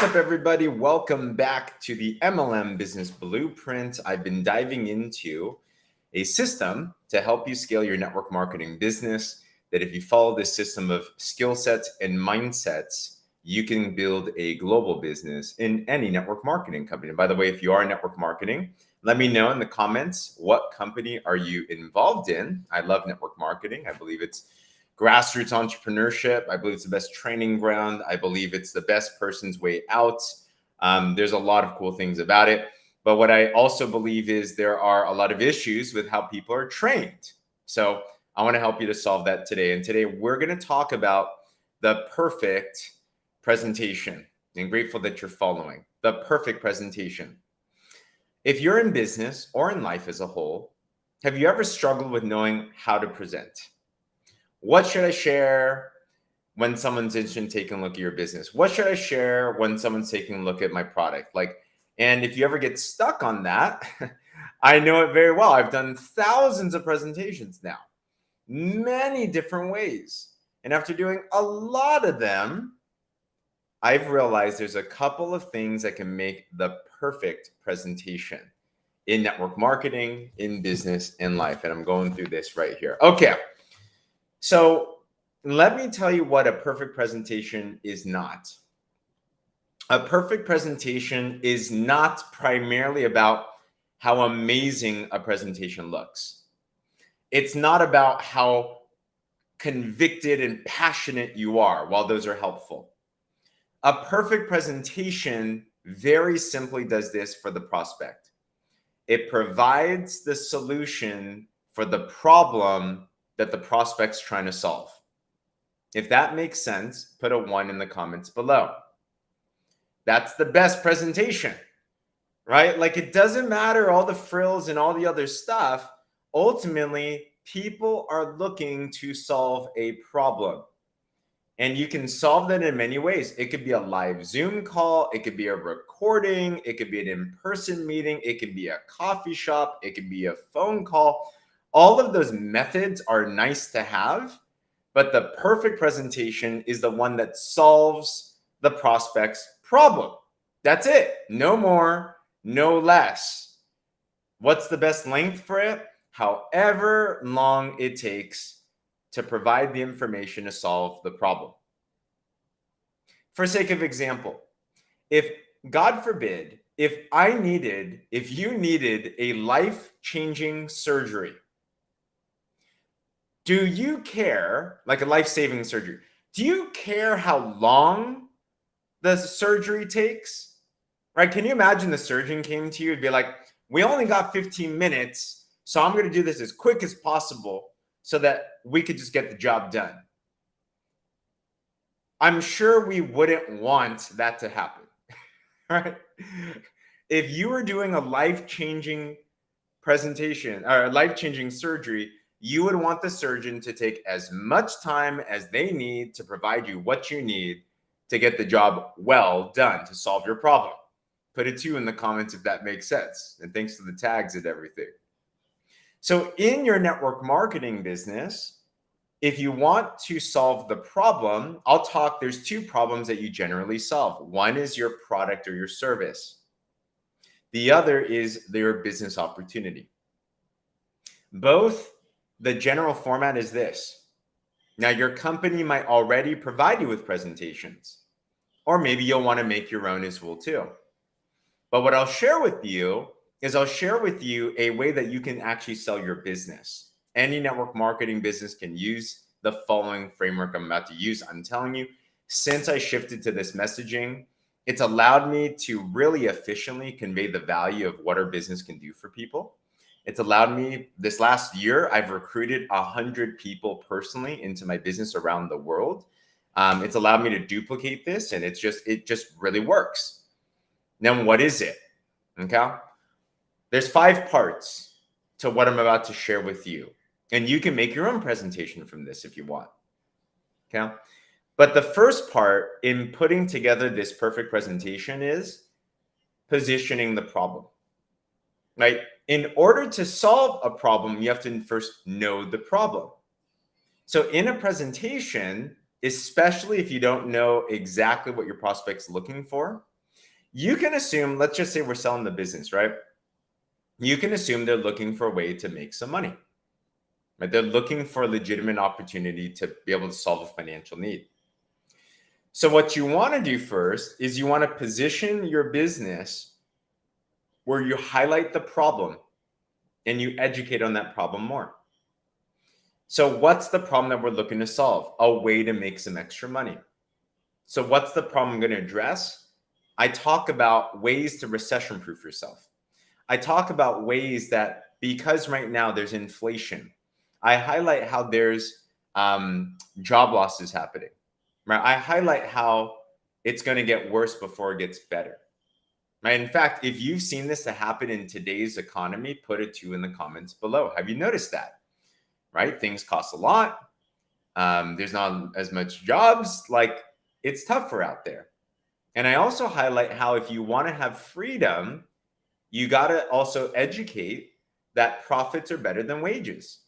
What's up, everybody? Welcome back to the MLM Business Blueprint. I've been diving into a system to help you scale your network marketing business. That if you follow this system of skill sets and mindsets, you can build a global business in any network marketing company. And by the way, if you are in network marketing, let me know in the comments, what company are you involved in? I love network marketing. I believe it's grassroots entrepreneurship. I believe it's the best training ground. I believe it's the best person's way out. There's a lot of cool things about it. But what I also believe is there are a lot of issues with how people are trained. So I want to help you to solve that today. And today we're going to talk about the perfect presentation. And grateful that you're following the perfect presentation. If you're in business or in life as a whole, have you ever struggled with knowing how to present? What should I share when someone's interested in taking a look at your business? What should I share when someone's taking a look at my product? And if you ever get stuck on that, I know it very well. I've done thousands of presentations now, many different ways. And after doing a lot of them, I've realized there's a couple of things that can make the perfect presentation in network marketing, in business, in life. And I'm going through this right here. Okay. So let me tell you what a perfect presentation is not. A perfect presentation is not primarily about how amazing a presentation looks. It's not about how convicted and passionate you are, while those are helpful. A perfect presentation very simply does this for the prospect. It provides the solution for the problem that the prospect's trying to solve. If that makes sense, put a 1 in the comments below. That's the best presentation, right? Like, it doesn't matter all the frills and all the other stuff. Ultimately, people are looking to solve a problem. And you can solve that in many ways. It could be a live Zoom call. It could be a recording. It could be an in-person meeting. It could be a coffee shop. It could be a phone call. All of those methods are nice to have, but the perfect presentation is the one that solves the prospect's problem. That's it. No more, no less. What's the best length for it? However long it takes to provide the information to solve the problem. For sake of example, if God forbid, if you needed a life-changing surgery, do you care, like a life-saving surgery, do you care how long the surgery takes? Right? Can you imagine the surgeon came to you and be like, we only got 15 minutes, so I'm going to do this as quick as possible so that we could just get the job done. I'm sure we wouldn't want that to happen, right? If you were doing a life-changing presentation or life-changing surgery, you would want the surgeon to take as much time as they need to provide you what you need to get the job well done, to solve your problem. Put a 2 in the comments if that makes sense. And thanks to the tags and everything. So in your network marketing business, if you want to solve the problem, there's 2 problems that you generally solve. One is your product or your service. The other is their business opportunity. Both, the general format is this. Now, your company might already provide you with presentations, or maybe you'll want to make your own as well too. But what I'll share with you is a way that you can actually sell your business. Any network marketing business can use the following framework I'm about to use. I'm telling you, since I shifted to this messaging, it's allowed me to really efficiently convey the value of what our business can do for people. It's allowed me, this last year, I've recruited 100 people personally into my business around the world. It's allowed me to duplicate this, and it just really works. Now, what is it? Okay. There's 5 parts to what I'm about to share with you. And you can make your own presentation from this if you want. Okay. But the first part in putting together this perfect presentation is positioning the problem, right? In order to solve a problem, you have to first know the problem. So in a presentation, especially if you don't know exactly what your prospect's looking for, You can assume, let's just say we're selling the business, right? You can assume they're looking for a way to make some money, right? They're looking for a legitimate opportunity to be able to solve a financial need. So what you want to do first is you want to position your business where you highlight the problem and you educate on that problem more. So what's the problem that we're looking to solve? A way to make some extra money. So what's the problem I'm going to address? I talk about ways to recession proof yourself. I talk about ways that, because right now there's inflation, I highlight how there's job losses happening. Right? I highlight how it's going to get worse before it gets better. Right? In fact, if you've seen this to happen in today's economy, put a 2 in the comments below. Have you noticed that? Right? Things cost a lot. There's not as much jobs. Like, it's tougher out there. And I also highlight how if you want to have freedom, you got to also educate that profits are better than wages.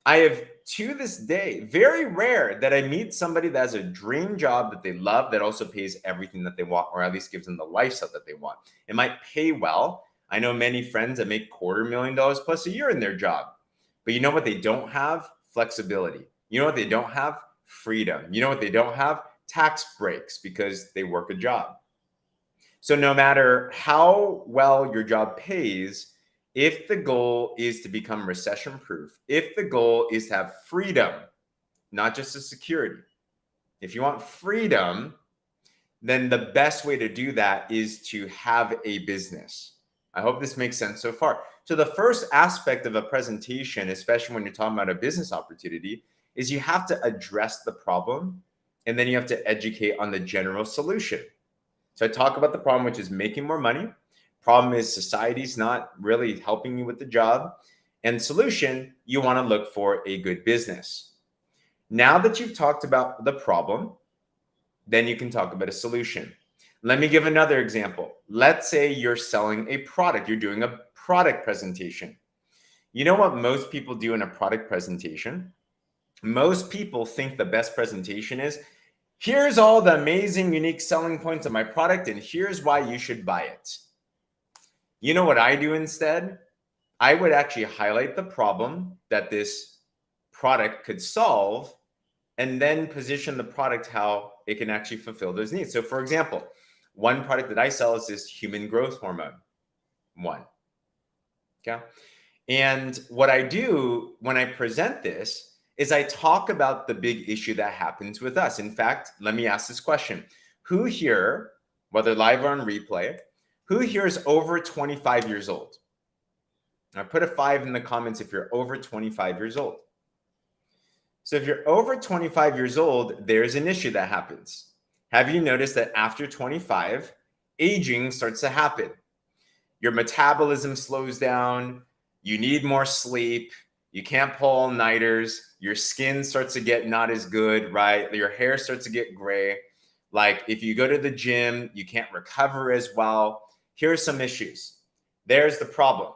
I have, to this day, very rare that I meet somebody that has a dream job that they love that also pays everything that they want, or at least gives them the lifestyle that they want. It might pay well. I know many friends that make $250,000 plus a year in their job. But you know what they don't have? Flexibility. You know what they don't have? Freedom. You know what they don't have? Tax breaks, because they work a job. So no matter how well your job pays, if the goal is to become recession proof, if the goal is to have freedom, not just a security, if you want freedom, then the best way to do that is to have a business. I hope this makes sense so far. So the first aspect of a presentation, especially when you're talking about a business opportunity, is you have to address the problem, and then you have to educate on the general solution. So I talk about the problem, which is making more money. Problem is society's not really helping you with the job. And solution, you want to look for a good business. Now that you've talked about the problem, then you can talk about a solution. Let me give another example. Let's say you're selling a product. You're doing a product presentation. You know what most people do in a product presentation? Most people think the best presentation is, here's all the amazing, unique selling points of my product, and here's why you should buy it. You know what I do instead? I would actually highlight the problem that this product could solve, and then position the product how it can actually fulfill those needs. So for example, one product that I sell is this human growth hormone 1. Okay. And what I do when I present this is I talk about the big issue that happens with us. In fact, let me ask this question. Who here, whether live or on replay, who here is over 25 years old? I put a 5 in the comments if you're over 25 years old. So if you're over 25 years old, there's an issue that happens. Have you noticed that after 25, aging starts to happen? Your metabolism slows down. You need more sleep. You can't pull all-nighters. Your skin starts to get not as good, right? Your hair starts to get gray. Like if you go to the gym, you can't recover as well. Here are some issues. There's the problem.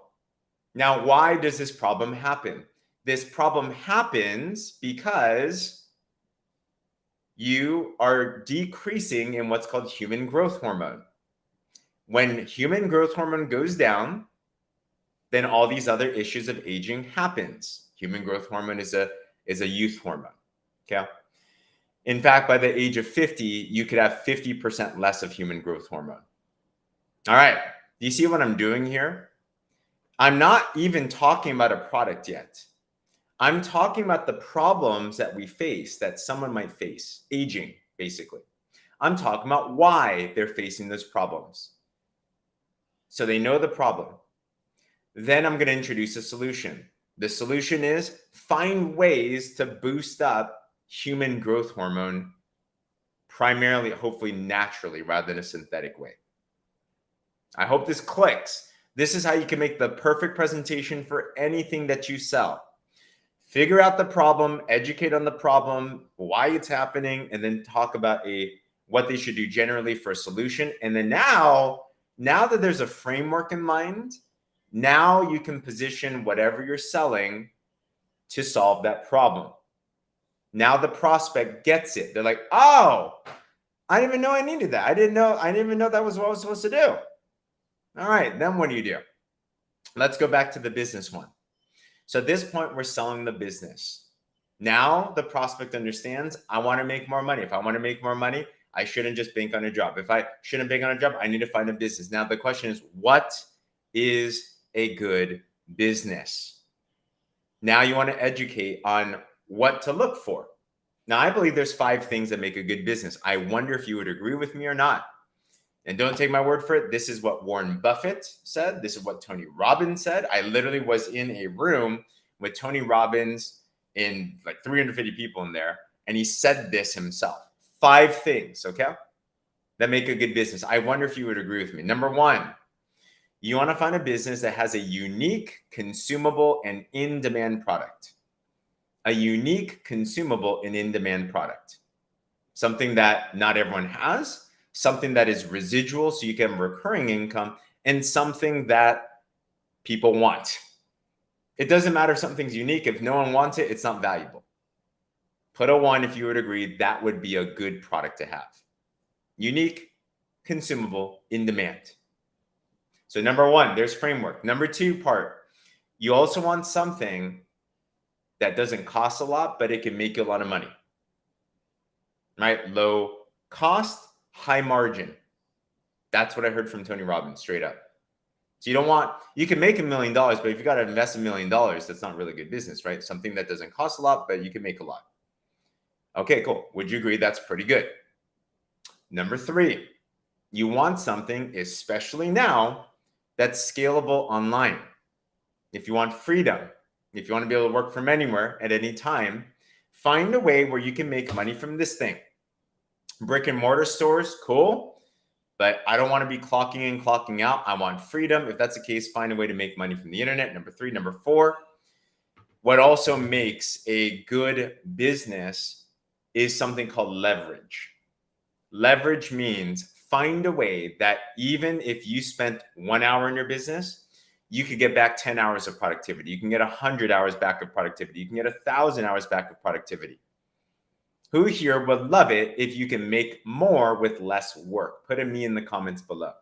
Now, why does this problem happen? This problem happens because you are decreasing in what's called human growth hormone. When human growth hormone goes down, then all these other issues of aging happens. Human growth hormone is a youth hormone. Okay. In fact, by the age of 50, you could have 50% less of human growth hormone. All right. Do you see what I'm doing here? I'm not even talking about a product yet. I'm talking about the problems that we face, that someone might face, aging, basically. I'm talking about why they're facing those problems. So they know the problem. Then I'm going to introduce a solution. The solution is find ways to boost up human growth hormone, primarily, hopefully naturally, rather than a synthetic way. I hope this clicks. This is how you can make the perfect presentation for anything that you sell. Figure out the problem, educate on the problem, why it's happening, and then talk about what they should do generally for a solution. And then now that there's a framework in mind, now you can position whatever you're selling to solve that problem. Now the prospect gets it. They're like, oh, I didn't even know I needed that. I didn't even know that was what I was supposed to do. All right, then what do? Let's go back to the business one. So at this point, we're selling the business. Now the prospect understands I want to make more money. If I want to make more money, I shouldn't just bank on a job. If I shouldn't bank on a job, I need to find a business. Now the question is, what is a good business? Now you want to educate on what to look for. Now I believe there's 5 things that make a good business. I wonder if you would agree with me or not. And don't take my word for it. This is what Warren Buffett said. This is what Tony Robbins said. I literally was in a room with Tony Robbins and like 350 people in there. And he said this himself. 5 things, okay, that make a good business. I wonder if you would agree with me. Number 1, you want to find a business that has a unique, consumable, and in-demand product. A unique, consumable, and in-demand product. Something that not everyone has. Something that is residual so you can have recurring income, and something that people want. It doesn't matter if something's unique. If no one wants it, it's not valuable. Put a 1 if you would agree that would be a good product to have. Unique, consumable, in demand. So number 1, there's framework. Number 2 part, you also want something that doesn't cost a lot, but it can make you a lot of money. Right? Low cost, high margin. That's what I heard from Tony Robbins, straight up. So you can make $1 million, but if you got to invest $1 million, that's not really good business, right? Something that doesn't cost a lot, but you can make a lot. Okay, cool. Would you agree that's pretty good? Number 3, you want something, especially now, that's scalable online. If you want freedom, if you want to be able to work from anywhere at any time, find a way where you can make money from this thing. Brick and mortar stores, cool, but I don't want to be clocking in, clocking out. I want freedom. If that's the case, find a way to make money from the internet. Number 3. Number 4, what also makes a good business is something called leverage. Leverage means find a way that even if you spent 1 hour in your business, you could get back 10 hours of productivity. You can get 100 hours back of productivity. You can get 1,000 hours back of productivity. Who here would love it if you can make more with less work? Put a me in the comments below.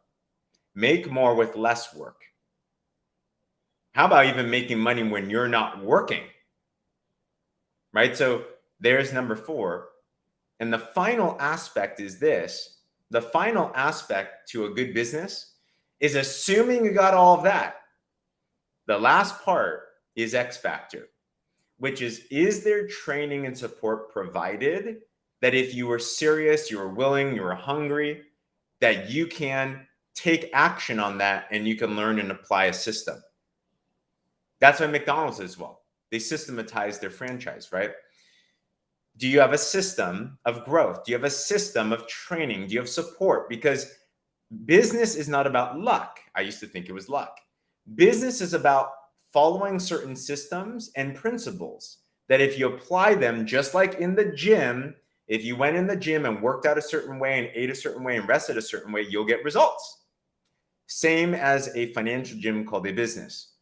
Make more with less work. How about even making money when you're not working? Right? So there's number 4. And the final aspect is this. The final aspect to a good business is assuming you got all of that. The last part is X factor, which is there training and support provided that if you were serious, you were willing, you were hungry, that you can take action on that and you can learn and apply a system. That's why McDonald's as well. They systematize their franchise, right? Do you have a system of growth? Do you have a system of training? Do you have support? Because business is not about luck. I used to think it was luck. Business is about following certain systems and principles that if you apply them, just like in the gym, if you went in the gym and worked out a certain way and ate a certain way and rested a certain way, you'll get results. Same as a financial gym called a business.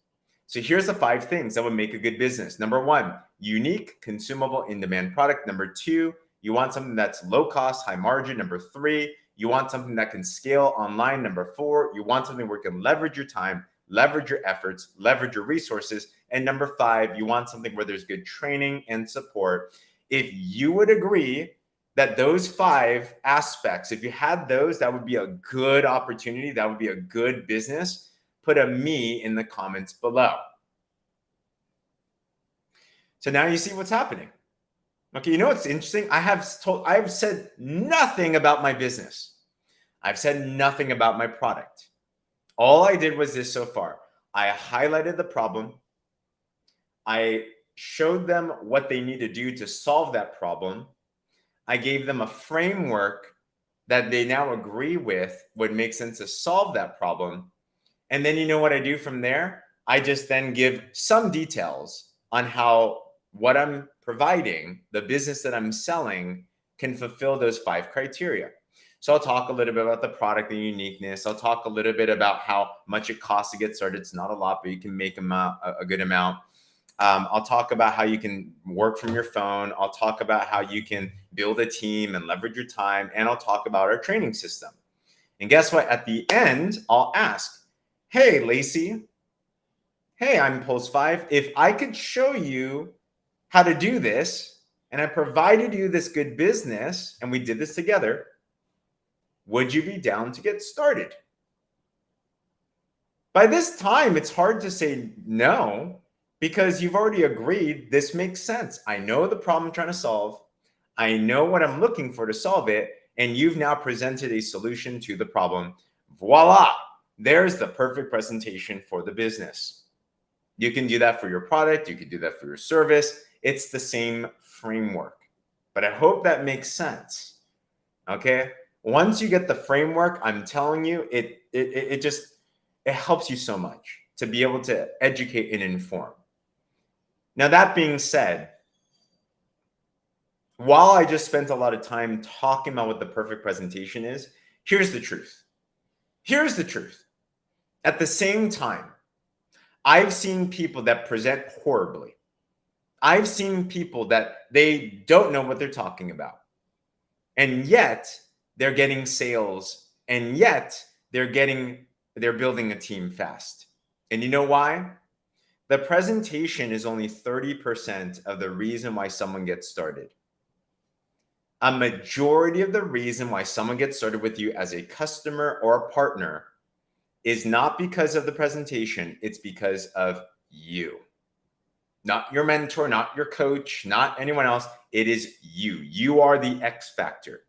So here's the 5 things that would make a good business. Number 1, unique, consumable, in-demand product. Number 2, you want something that's low cost, high margin. Number 3, you want something that can scale online. Number 4, you want something where you can leverage your time, leverage your efforts, leverage your resources. And number 5, you want something where there's good training and support. If you would agree that those 5 aspects, if you had those, that would be a good opportunity. That would be a good business. Put a me in the comments below. So now you see what's happening. Okay, you know what's interesting? I've said nothing about my business. I've said nothing about my product. All I did was this so far. I highlighted the problem. I showed them what they need to do to solve that problem. I gave them a framework that they now agree with would make sense to solve that problem. And then you know what I do from there? I just then give some details on how what I'm providing, the business that I'm selling, can fulfill those 5 criteria. So I'll talk a little bit about the product and uniqueness. I'll talk a little bit about how much it costs to get started. It's not a lot, but you can make a good amount. I'll talk about how you can work from your phone. I'll talk about how you can build a team and leverage your time. And I'll talk about our training system. And guess what? At the end, I'll ask, hey, Lacey, hey, I'm Pulse 5. If I could show you how to do this, and I provided you this good business, and we did this together, would you be down to get started? By this time, it's hard to say no, because you've already agreed this makes sense. I know the problem I'm trying to solve. I know what I'm looking for to solve it. And you've now presented a solution to the problem. Voila, there's the perfect presentation for the business. You can do that for your product. You can do that for your service. It's the same framework. But I hope that makes sense. Okay. Once you get the framework, I'm telling you, it helps you so much to be able to educate and inform. Now, that being said, while I just spent a lot of time talking about what the perfect presentation is, here's the truth. Here's the truth. At the same time, I've seen people that present horribly. I've seen people that they don't know what they're talking about. And yet they're getting sales. And yet they're building a team fast. And you know why? The presentation is only 30% of the reason why someone gets started. A majority of the reason why someone gets started with you as a customer or a partner is not because of the presentation. It's because of you. Not your mentor, not your coach, not anyone else. It is you. You are the X factor.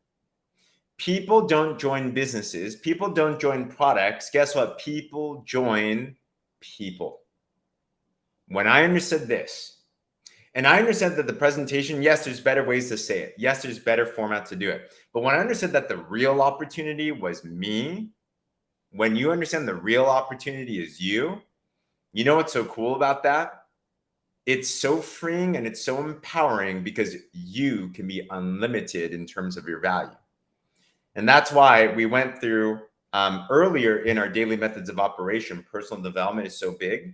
People don't join businesses. People don't join products. Guess what? People join people. When I understood this, and I understood that the presentation, yes, there's better ways to say it. Yes, there's better format to do it. But when I understood that the real opportunity was me, when you understand the real opportunity is you know what's so cool about that? It's so freeing and it's so empowering because you can be unlimited in terms of your value. And that's why we went through earlier in our daily methods of operation, personal development is so big.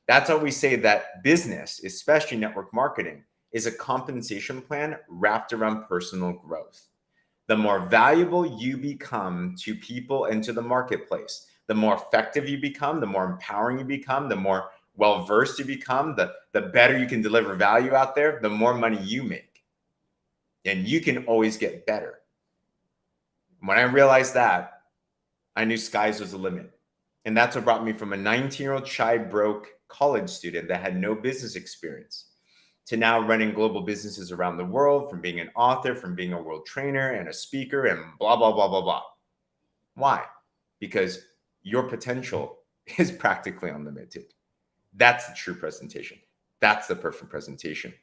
That's why we say that business, especially network marketing, is a compensation plan wrapped around personal growth. The more valuable you become to people and to the marketplace, the more effective you become, the more empowering you become, the more well-versed you become, the better you can deliver value out there, the more money you make. And you can always get better. When I realized that, I knew skies was the limit. And that's what brought me from a 19-year-old shy broke college student that had no business experience to now running global businesses around the world, from being an author, from being a world trainer and a speaker and blah, blah, blah, blah, blah. Why? Because your potential is practically unlimited. That's the true presentation. That's the perfect presentation.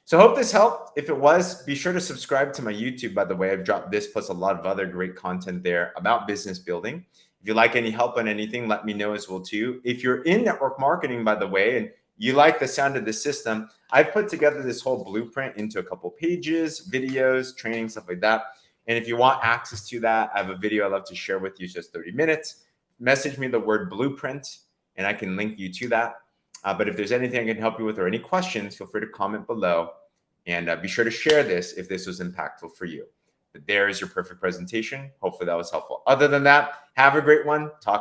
So I hope this helped. If it was, be sure to subscribe to my YouTube. By the way, I've dropped this plus a lot of other great content there about business building. If you like any help on anything, let me know as well too. If you're in network marketing, by the way, and you like the sound of the system, I've put together this whole blueprint into a couple pages, videos, training, stuff like that. And if you want access to that, I have a video I'd love to share with you, just 30 minutes. Message me the word blueprint and I can link you to that. But if there's anything I can help you with or any questions, feel free to comment below. And be sure to share this if this was impactful for you. But there is your perfect presentation. Hopefully that was helpful. Other than that, have a great one. Talk